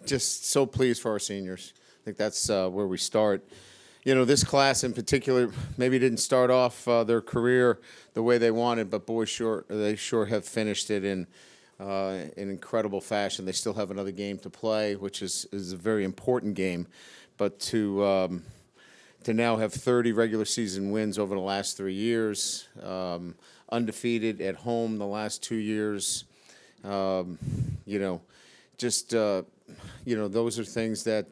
Just so pleased for our seniors. I think that's where we start. You know, this class in particular maybe didn't start off their career the way they wanted, but boy, they sure have finished it in incredible fashion. They still have another game to play, which is a very important game. But to now have 30 regular season wins over the last 3 years, undefeated at home the last 2 years, you know, just you know, those are things that,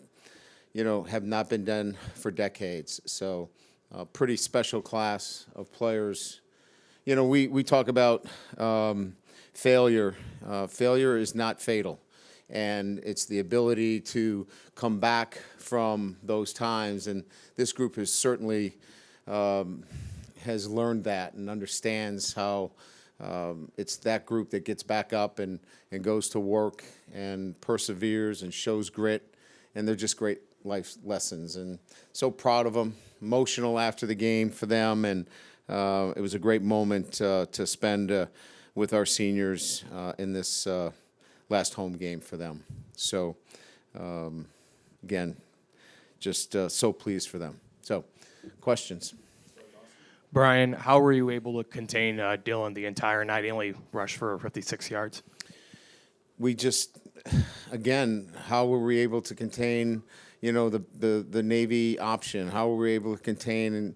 you know, have not been done for decades. So pretty special class of players. You know, we talk about failure. Failure is not fatal. And it's the ability to come back from those times. And this group has certainly has learned that and understands how it's that group that gets back up and goes to work and perseveres and shows grit. And they're just great life lessons. And so proud of them, emotional after the game for them. And it was a great moment to spend with our seniors in this last home game for them. So, again, just so pleased for them. So, questions? Brian, how were you able to contain Dylan the entire night? He only rushed for 56 yards. We just, again, how were we able to contain, you know, the Navy option? How were we able to contain and,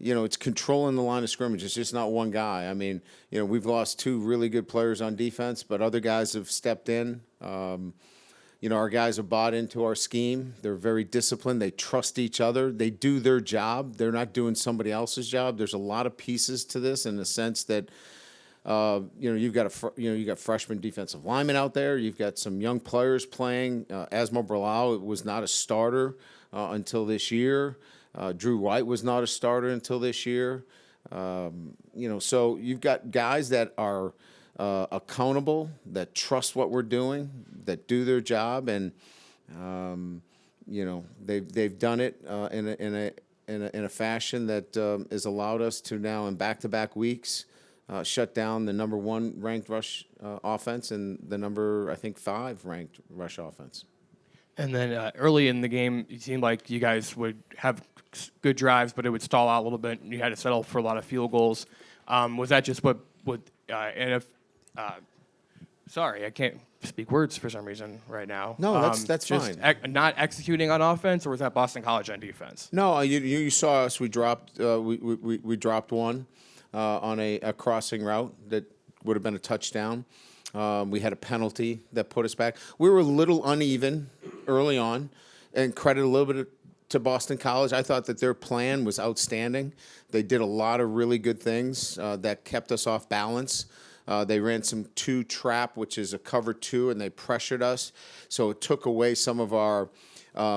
you know, it's controlling the line of scrimmage. It's just not one guy. I mean, you know, we've lost 2 really good players on defense, but other guys have stepped in. You know, our guys have bought into our scheme. They're very disciplined. They trust each other. They do their job. They're not doing somebody else's job. There's a lot of pieces to this in the sense that, you know, you've got freshman defensive linemen out there. You've got some young players playing. Asmo Berlau was not a starter until this year. Drew White was not a starter until this year. You know, so you've got guys that are accountable, that trust what we're doing, that do their job, and you know, they've done it in a fashion that has allowed us to now in back-to-back weeks shut down the number 1 ranked rush offense and the number, I think, 5 ranked rush offense. And then early in the game, it seemed like you guys would have good drives, but it would stall out a little bit, and you had to settle for a lot of field goals. Was that just what and if sorry, I can't speak words for some reason right now. No, that's just fine. Not executing on offense, or was that Boston College on defense? No, you saw us. We dropped we dropped one on a crossing route that would have been a touchdown. We had a penalty that put us back. We were a little uneven early on, and credit a little bit to Boston College. I thought that their plan was outstanding. They did a lot of really good things that kept us off balance. They ran some 2 trap, which is a cover 2, and they pressured us. So it took away some of our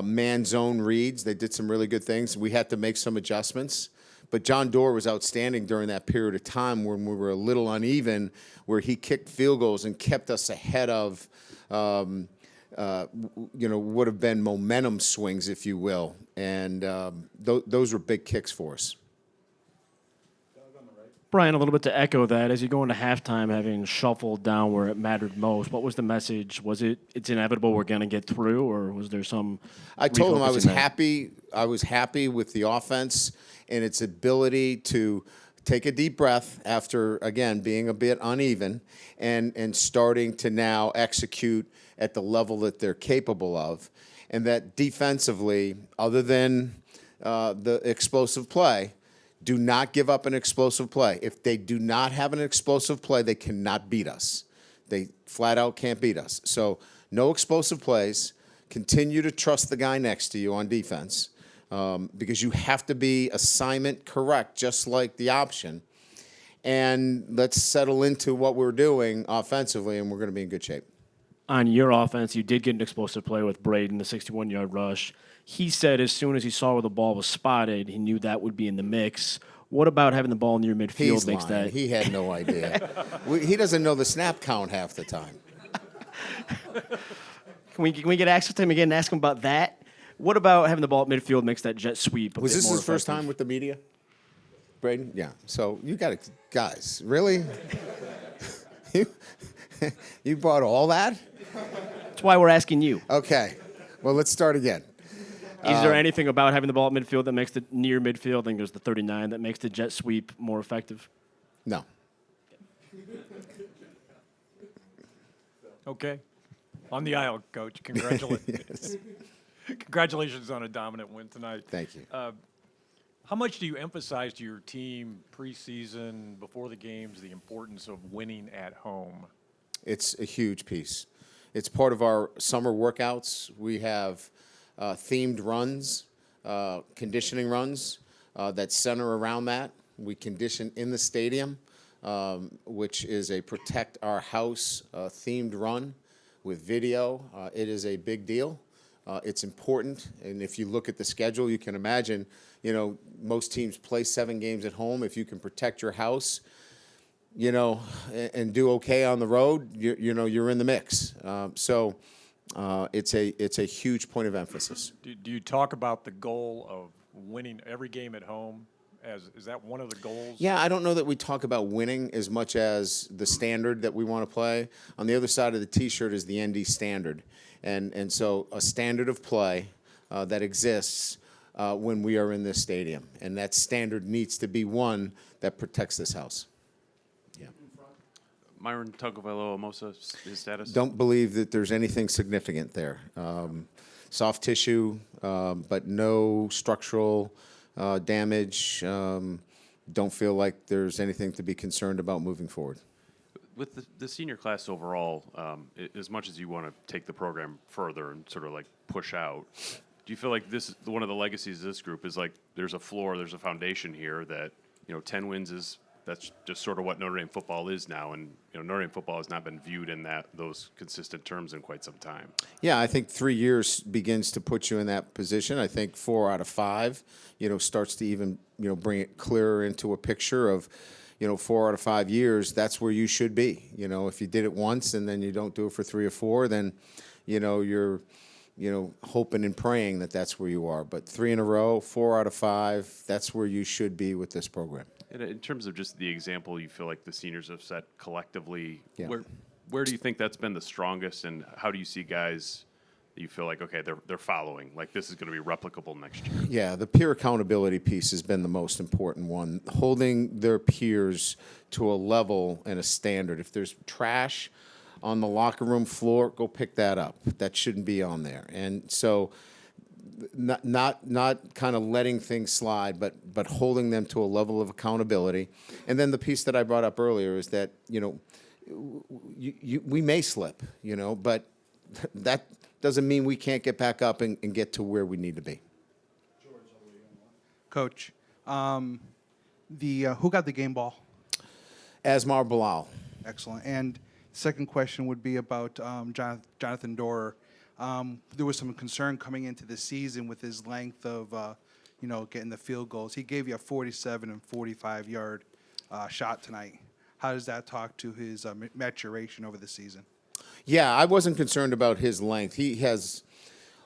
man zone reads. They did some really good things. We had to make some adjustments. But John Doerr was outstanding during that period of time when we were a little uneven, where he kicked field goals and kept us ahead of, you know, would have been momentum swings, if you will. And those were big kicks for us. Brian, a little bit to echo that, as you go into halftime, having shuffled down where it mattered most, what was the message? Was it's inevitable we're going to get through, or was there some? I told him I was happy. I was happy with the offense and its ability to take a deep breath after, again, being a bit uneven and starting to now execute at the level that they're capable of. And that defensively, other than the explosive play, do not give up an explosive play. If they do not have an explosive play, they cannot beat us. They flat out can't beat us. So no explosive plays. Continue to trust the guy next to you on defense because you have to be assignment correct, just like the option. And let's settle into what we're doing offensively, and we're going to be in good shape. On your offense, you did get an explosive play with Braden, the 61-yard rush. He said as soon as he saw where the ball was spotted, he knew that would be in the mix. What about having the ball near midfield? He's lying. That he had no idea. He doesn't know the snap count half the time. Can we get access to him again and ask him about that? What about having the ball at midfield makes that jet sweep? Was this his first time with the media, Braden? Yeah. So you got to, guys, really? You brought all that? That's why we're asking you. Okay. Well, let's start again. Is there anything about having the ball at midfield that makes the near midfield, I think there's the 39, that makes the jet sweep more effective? No. Okay. On the aisle, Coach. Congratulations. Congratulations on a dominant win tonight. Thank you. How much do you emphasize to your team preseason, before the games, the importance of winning at home? It's a huge piece. It's part of our summer workouts. We have themed runs, conditioning runs that center around that. We condition in the stadium, which is a protect our house themed run with video. It is a big deal. It's important, and if you look at the schedule, you can imagine, most teams play 7 games at home. If you can protect your house, and do okay on the road, you're in the mix. So it's a huge point of emphasis. Do you talk about the goal of winning every game at home? Is that one of the goals? Yeah, I don't know that we talk about winning as much as the standard that we want to play. On the other side of the T-shirt is the ND standard, and so a standard of play that exists when we are in this stadium, and that standard needs to be one that protects this house. Yeah. Myron Tagovailoa, his status? Don't believe that there's anything significant there. Soft tissue, but no structural damage. Don't feel like there's anything to be concerned about moving forward. With the senior class overall, as much as you want to take the program further and sort of like push out, do you feel like this one of the legacies of this group is like there's a floor, there's a foundation here that 10 wins that's just sort of what Notre Dame football is now, and Notre Dame football has not been viewed in those consistent terms in quite some time. Yeah, I think 3 years begins to put you in that position. I think 4 out of 5, starts to even bring it clearer into a picture of 4 out of 5 years. That's where you should be. If you did it once and then you don't do it for 3 or 4, then you're hoping and praying that that's where you are. But 3 in a row, 4 out of 5, that's where you should be with this program. And in terms of just the example you feel like the seniors have set collectively, Yeah. where do you think that's been the strongest, and how do you see guys that you feel like, okay, they're following, like this is going to be replicable next year? Yeah, the peer accountability piece has been the most important one, holding their peers to a level and a standard. If there's trash on the locker room floor, go pick that up. That shouldn't be on there. And so not kind of letting things slide, but holding them to a level of accountability. And then the piece that I brought up earlier is that, we may slip, but that doesn't mean we can't get back up and get to where we need to be. Coach, who got the game ball? Asmar Bilal. Excellent. And second question would be about Jonathan Doerer. There was some concern coming into the season with his length of, getting the field goals. He gave you a 47 and 45-yard shot tonight. How does that talk to his maturation over the season? Yeah, I wasn't concerned about his length. He has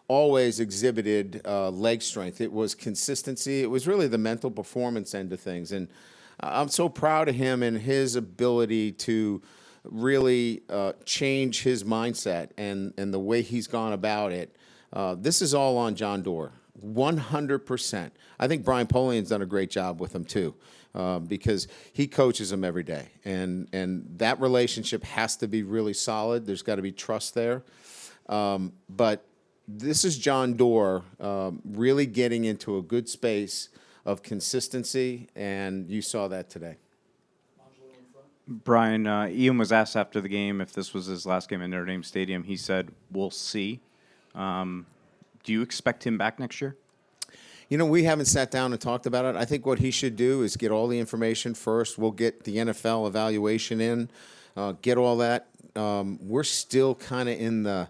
always exhibited leg strength. It was consistency. It was really the mental performance end of things. And I'm so proud of him and his ability to really change his mindset and the way he's gone about it. This is all on John Doerer, 100%. I think Brian Polian's done a great job with him too, because he coaches him every day, and that relationship has to be really solid. There's got to be trust there, but this is John Doerer really getting into a good space of consistency, and you saw that today. Brian, Ian was asked after the game if this was his last game at Notre Dame Stadium. He said, "We'll see." Do you expect him back next year? We haven't sat down and talked about it. I think what he should do is get all the information first. We'll get the NFL evaluation in, get all that. We're still kind of in the,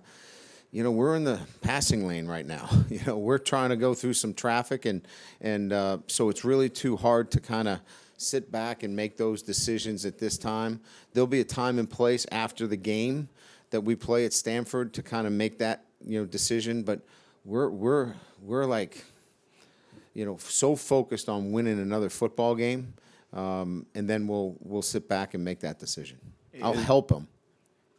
we're in the passing lane right now. We're trying to go through some traffic, and so it's really too hard to kind of sit back and make those decisions at this time. There'll be a time and place after the game that we play at Stanford to kind of make that decision. But we're like so focused on winning another football game, and then we'll sit back and make that decision. I'll help them.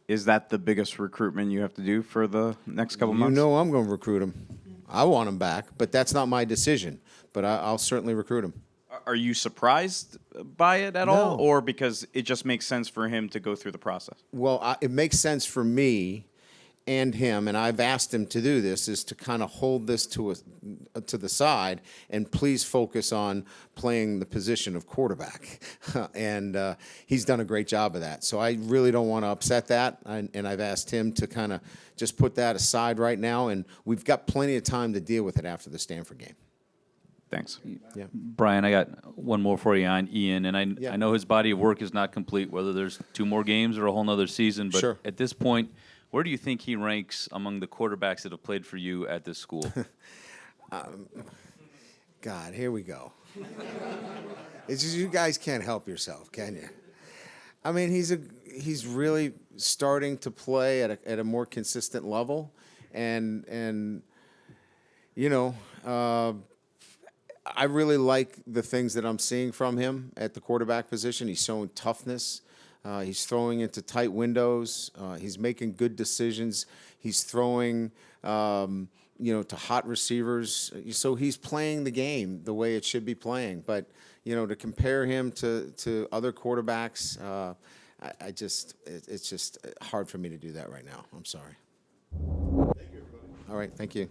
Is that the biggest recruitment you have to do for the next couple You months? know I'm going to recruit him. I want him back, but that's not my decision. But I'll certainly recruit him. Are you surprised by it at all, No. or because it just makes sense for him to go through the process? Well, it makes sense for me and him, and I've asked him to do this, is to kind of hold this to the side and please focus on playing the position of quarterback. And he's done a great job of that. So I really don't want to upset that, and I've asked him to kind of just put that aside right now, and we've got plenty of time to deal with it after the Stanford game. Thanks. Yeah. Brian, I got one more for you on Ian, and Yeah. I know his body of work is not complete, whether there's 2 more games or a whole nother season, but Sure. at this point, where do you think he ranks among the quarterbacks that have played for you at this school? God, here we go. It's just you guys can't help yourself, can you? I mean, he's really starting to play at a more consistent level, and you know, I really like the things that I'm seeing from him at the quarterback position. He's showing toughness. He's throwing into tight windows. He's making good decisions. He's throwing, to hot receivers. So he's playing the game the way it should be playing. But, to compare him to other quarterbacks, it's just hard for me to do that right now. I'm sorry. Thank you, everybody. All right, thank you.